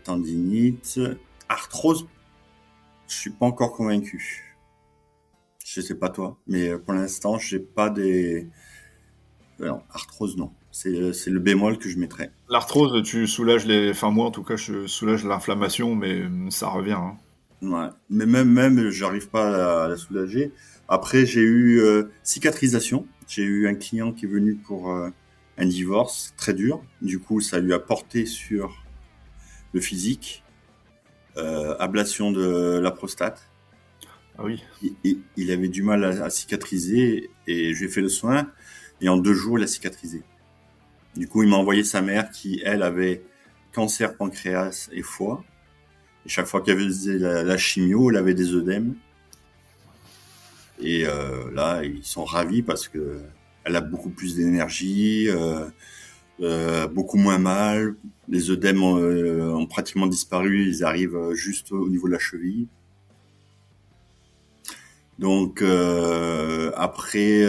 Tendinite, arthrose, je suis pas encore convaincu. Je sais pas toi, mais pour l'instant, j'ai pas des... Non, arthrose, non. C'est le bémol que je mettrais. L'arthrose, tu soulages les... Enfin, moi, en tout cas, je soulage l'inflammation, mais ça revient, hein. Ouais. Mais même, j'arrive pas à la soulager. Après, j'ai eu cicatrisation. J'ai eu un client qui est venu pour un divorce très dur. Du coup, ça lui a porté sur le physique. Ablation de la prostate. Ah oui. Il avait du mal à cicatriser et je lui ai fait le soin. Et en 2 jours, il a cicatrisé. Du coup, il m'a envoyé sa mère qui, elle, avait cancer pancréas et foie. Et chaque fois qu'elle faisait la chimio, elle avait des œdèmes. Et là, ils sont ravis parce que elle a beaucoup plus d'énergie, beaucoup moins mal. Les œdèmes ont pratiquement disparu. Ils arrivent juste au niveau de la cheville. Donc après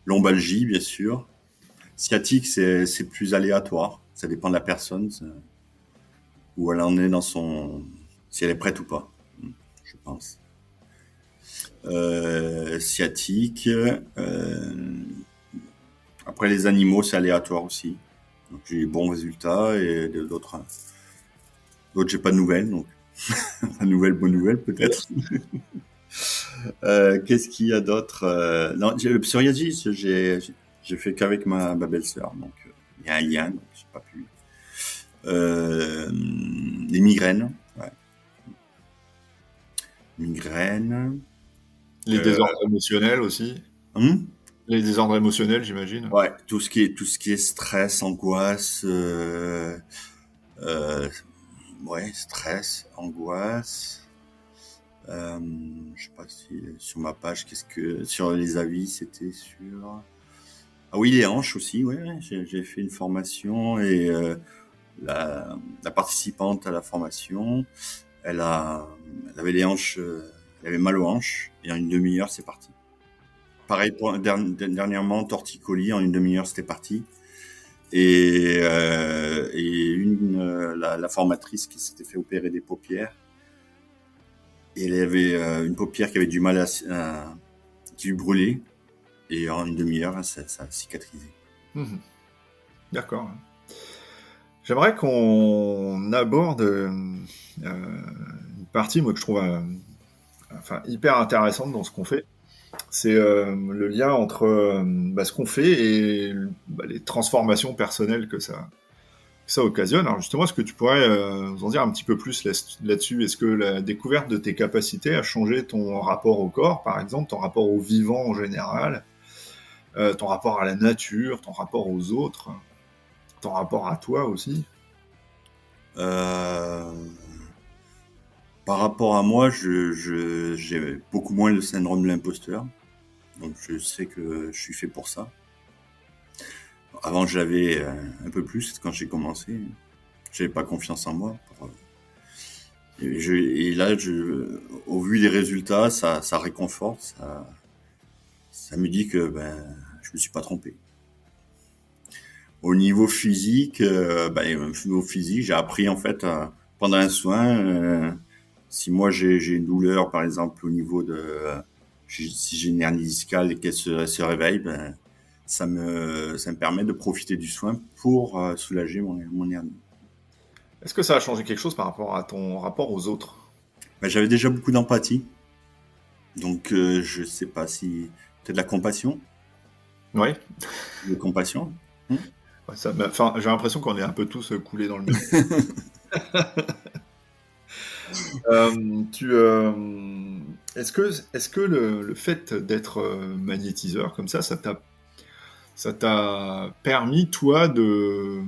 lombalgie, bien sûr. Sciatique, c'est plus aléatoire. Ça dépend de la personne, où elle en est dans son... si elle est prête ou pas, je pense. Sciatique. Après, les animaux, c'est aléatoire aussi. Donc, j'ai eu bons résultats et d'autres, j'ai pas de nouvelles. Donc, pas de nouvelles, bonnes nouvelles peut-être. Qu'est-ce qu'il y a d'autre? Non, le psoriasis, j'ai fait qu'avec ma belle-sœur. Donc, il y a un lien, donc j'ai pas pu. Les migraines. Ouais. Migraines. Les désordres émotionnels aussi. Les désordres émotionnels, j'imagine. Ouais, tout ce qui est stress, angoisse, ouais, stress, angoisse. Je sais pas si sur ma page, sur les avis, c'était sur Ah oui, les hanches aussi, ouais, ouais. J'ai fait une formation et la participante à la formation, elle a, elle avait les hanches, elle avait mal aux hanches et en une demi-heure, c'est parti. Pareil pour dernièrement, torticolis, en une demi-heure, c'était parti. Et la formatrice qui s'était fait opérer des paupières, et elle avait une paupière qui avait du mal qui lui brûlait, et en une demi-heure, ça a cicatrisé. Mhm. D'accord. J'aimerais qu'on aborde une partie, moi, que je trouve hyper intéressante dans ce qu'on fait. C'est le lien entre ce qu'on fait et les transformations personnelles que ça occasionne. Alors justement, est-ce que tu pourrais nous en dire un petit peu plus là-dessus? Est-ce que la découverte de tes capacités a changé ton rapport au corps, par exemple, ton rapport au vivant en général, ton rapport à la nature, ton rapport aux autres, ton rapport à toi aussi? Euh, Par rapport à moi, j'ai beaucoup moins le syndrome de l'imposteur. Donc je sais que je suis fait pour ça. Avant, j'avais un peu plus quand j'ai commencé. J'avais pas confiance en moi. Et là, au vu des résultats, ça réconforte. Ça me dit que je me suis pas trompé. Au niveau physique, j'ai appris en fait pendant un soin. Si moi j'ai une douleur, par exemple au niveau si j'ai une hernie discale et qu'elle se réveille, ça me permet de profiter du soin pour soulager mon hernie. Est-ce que ça a changé quelque chose par rapport à ton rapport aux autres? J'avais déjà beaucoup d'empathie, donc je sais pas si peut-être de la compassion, Oui. de compassion. Hmm. Ouais, j'ai l'impression qu'on est un peu tous coulés dans le même. Est-ce que le fait d'être magnétiseur comme ça t'a permis, toi, de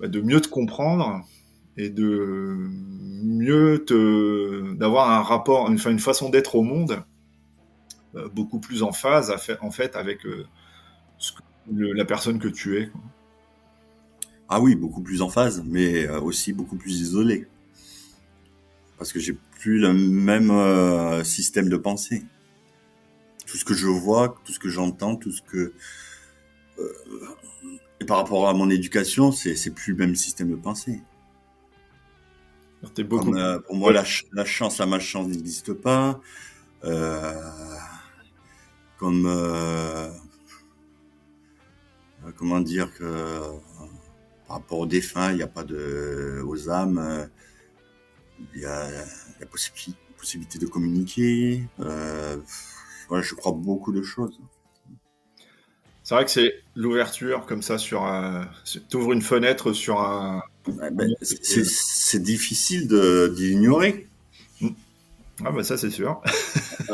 mieux te comprendre et d'avoir un rapport, une façon d'être au monde beaucoup plus en phase, en fait, avec la personne que tu es, quoi. Ah oui, beaucoup plus en phase, mais aussi beaucoup plus isolé. Parce que j'ai plus le même système de pensée. Tout ce que je vois, tout ce que j'entends, et par rapport à mon éducation, c'est plus le même système de pensée. Alors, t'es beaucoup Comme plus... pour moi, la chance, la malchance n'existe pas. Euh, comme comment dire que par rapport aux défunts, il n'y a pas aux âmes, il y a la possibilité de communiquer. Voilà, je crois beaucoup de choses. C'est vrai que c'est l'ouverture comme ça t'ouvres une fenêtre sur Ouais, un monde qui est- c'est difficile d'y ignorer. Hmm. Ah bah ça c'est sûr.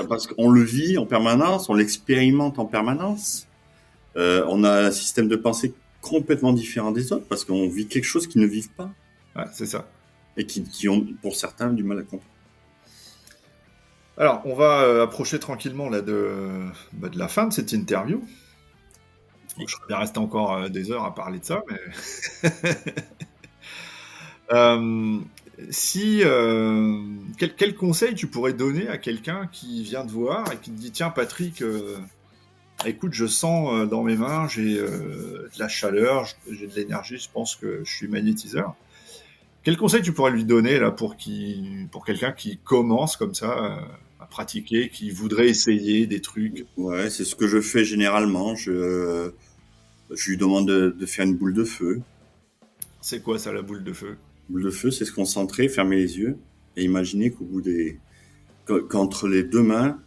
Parce qu'on le vit en permanence, on l'expérimente en permanence. On a un système de pensée complètement différent des autres parce qu'on vit quelque chose qu'ils ne vivent pas Ouais, c'est ça. et qui ont, pour certains, du mal à comprendre. Alors, on va approcher tranquillement là de la fin de cette interview. Donc, je serais bien resté encore des heures à parler de ça, mais Euh, quel conseil tu pourrais donner à quelqu'un qui vient te voir et qui te dit tiens Patrick, écoute, je sens dans mes mains, j'ai de la chaleur, j'ai de l'énergie, je pense que je suis magnétiseur. Quel conseil tu pourrais lui donner là pour quelqu'un qui commence comme ça à pratiquer, qui voudrait essayer des trucs? Ouais, c'est ce que je fais généralement. Je lui demande de faire une boule de feu. C'est quoi ça, la boule de feu? Boule de feu, c'est se concentrer, fermer les yeux et imaginer qu'entre les deux mains,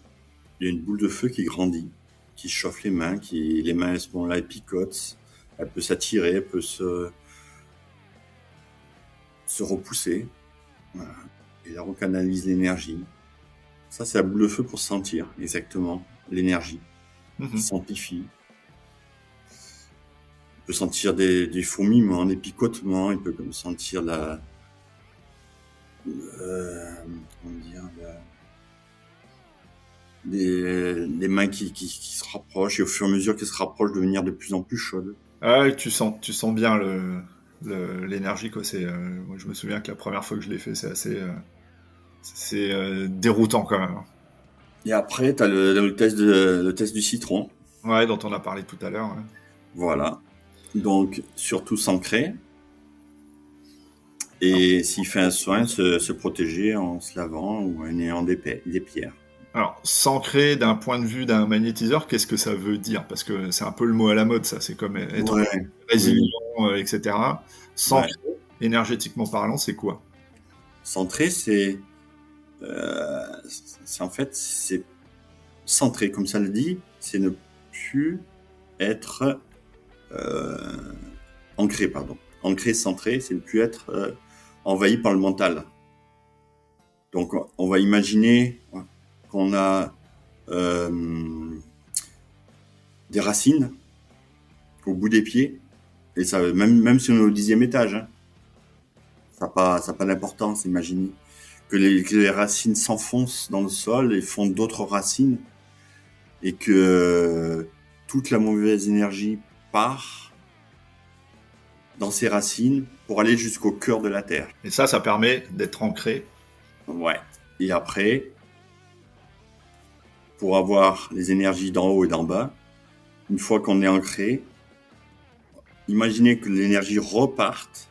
il y a une boule de feu qui grandit, qui chauffe les mains, les mains, à ce moment-là, elles picotent, elle peut s'attirer, elle peut se repousser, voilà. Et là, on canalise l'énergie. Ça, c'est la boule de feu pour sentir exactement l'énergie qui s'amplifie. Il peut sentir des fourmillements, des picotements, il peut sentir comment dire, des mains qui se rapprochent et au fur et à mesure qu'elles se rapprochent, devenir de plus en plus chaudes. Ah ouais, tu sens bien l'énergie, quoi. Moi, je me souviens que la première fois que je l'ai fait, c'est déroutant quand même. Et après, tu as le test du citron. Ouais, dont on a parlé tout à l'heure. Ouais. Voilà. Donc, surtout s'ancrer. Et s'il fait un soin, se protéger en se lavant ou en ayant des pierres. Alors, s'ancrer d'un point de vue d'un magnétiseur, qu'est-ce que ça veut dire? Parce que c'est un peu le mot à la mode, ça. C'est comme être résilient, etc. S'ancrer, énergétiquement parlant, c'est quoi? Centrer, c'est en fait, c'est centrer, comme ça le dit, c'est ne plus être ancré, pardon. Ancré, centré, c'est ne plus être envahi par le mental. Donc, on va imaginer qu'on a des racines au bout des pieds, et ça, même si on est au 10e étage, hein, ça n'a pas d'importance, imaginez. Que les racines s'enfoncent dans le sol et font d'autres racines, et que toute la mauvaise énergie part dans ces racines pour aller jusqu'au cœur de la Terre. Et ça permet d'être ancré. Ouais. Et après, pour avoir les énergies d'en haut et d'en bas, une fois qu'on est ancré, imaginez que l'énergie reparte,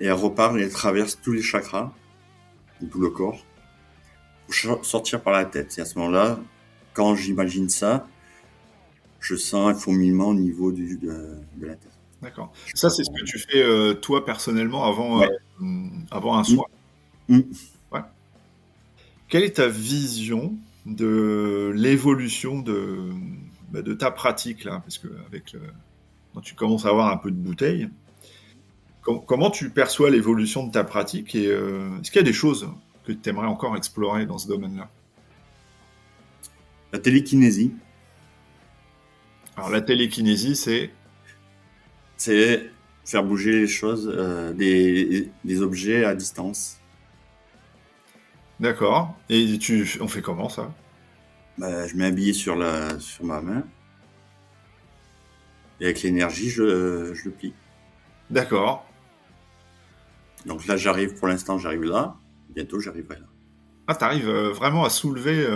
et elle repart et elle traverse tous les chakras, tout le corps, pour sortir par la tête. Et à ce moment-là, quand j'imagine ça, je sens un fourmillement au niveau de la tête. D'accord. Ça, c'est ce que tu fais, toi, personnellement, avant un soin. Ouais. Quelle est ta vision de l'évolution de ta pratique, là? Parce que quand tu commences à avoir un peu de bouteille, comment tu perçois l'évolution de ta pratique et est-ce qu'il y a des choses que tu aimerais encore explorer dans ce domaine-là? La télékinésie. Alors, la télékinésie, c'est faire bouger les choses, des objets à distance. D'accord. Et on fait comment, ça? Je mets un billet sur ma main. Et avec l'énergie, je le plie. D'accord. Donc là, pour l'instant, j'arrive là. Bientôt, j'arriverai là. Ah, t'arrives vraiment à soulever...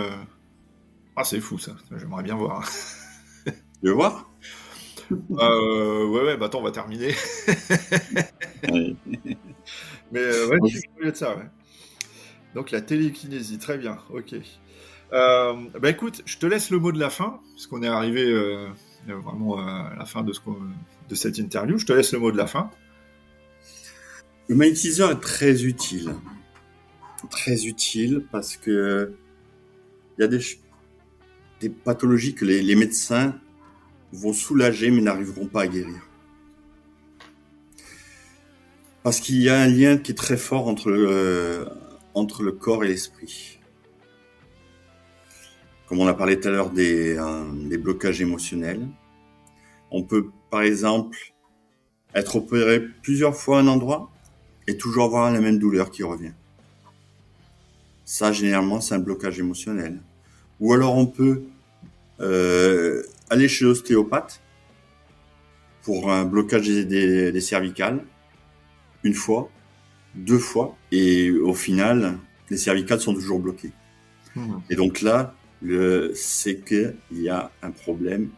Ah, c'est fou, ça. J'aimerais bien voir. Tu veux voir? Ouais, bah attends, on va terminer. Mais ouais, je suis curieux de ça, ouais. Donc la télékinésie, très bien, ok. Bah écoute, je te laisse le mot de la fin, puisqu'on est arrivé vraiment à la fin de cette interview. Je te laisse le mot de la fin. Le magnétiseur est très utile. Très utile parce que il y a des pathologies que les médecins vont soulager mais n'arriveront pas à guérir. Parce qu'il y a un lien qui est très fort entre le corps et l'esprit. Comme on a parlé tout à l'heure des blocages émotionnels. On peut, par exemple, être opéré plusieurs fois à un endroit et toujours avoir la même douleur qui revient. Ça, généralement, c'est un blocage émotionnel. Ou alors, on peut aller chez l'ostéopathe pour un blocage des cervicales, une fois, 2 fois, et au final, les cervicales sont toujours bloquées. Et donc là, c'est qu'il y a un problème,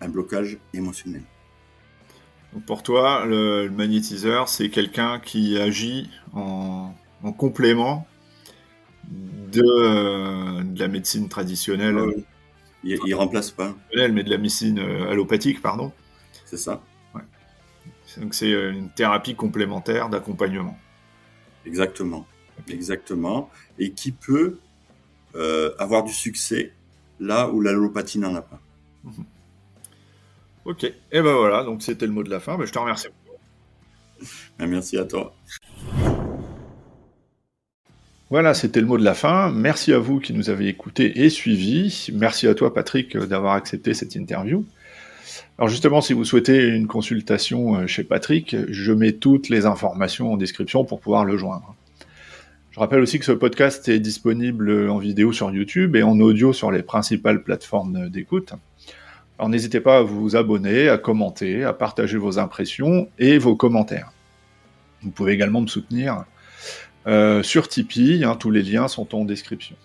un blocage émotionnel. Donc pour toi, le magnétiseur, c'est quelqu'un qui agit en complément de la médecine traditionnelle. Il remplace pas. Mais de la médecine allopathique, pardon. C'est ça. Ouais. Donc c'est une thérapie complémentaire d'accompagnement. Exactement. Okay. Exactement. Et qui peut avoir du succès là où l'allopathie n'en a pas. Ok. Et ben voilà, donc c'était le mot de la fin. Je te remercie. Merci à toi. Voilà, c'était le mot de la fin. Merci à vous qui nous avez écoutés et suivis. Merci à toi, Patrick, d'avoir accepté cette interview. Alors justement, si vous souhaitez une consultation chez Patrick, je mets toutes les informations en description pour pouvoir le joindre. Je rappelle aussi que ce podcast est disponible en vidéo sur YouTube et en audio sur les principales plateformes d'écoute. Alors n'hésitez pas à vous abonner, à commenter, à partager vos impressions et vos commentaires. Vous pouvez également me soutenir sur Tipeee, tous les liens sont en description.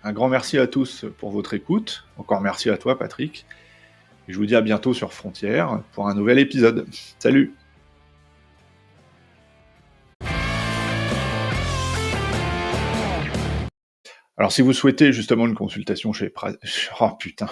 Un grand merci à tous pour votre écoute, encore merci à toi Patrick, et je vous dis à bientôt sur Frontières pour un nouvel épisode. Salut! Alors si vous souhaitez justement une consultation chez... Oh putain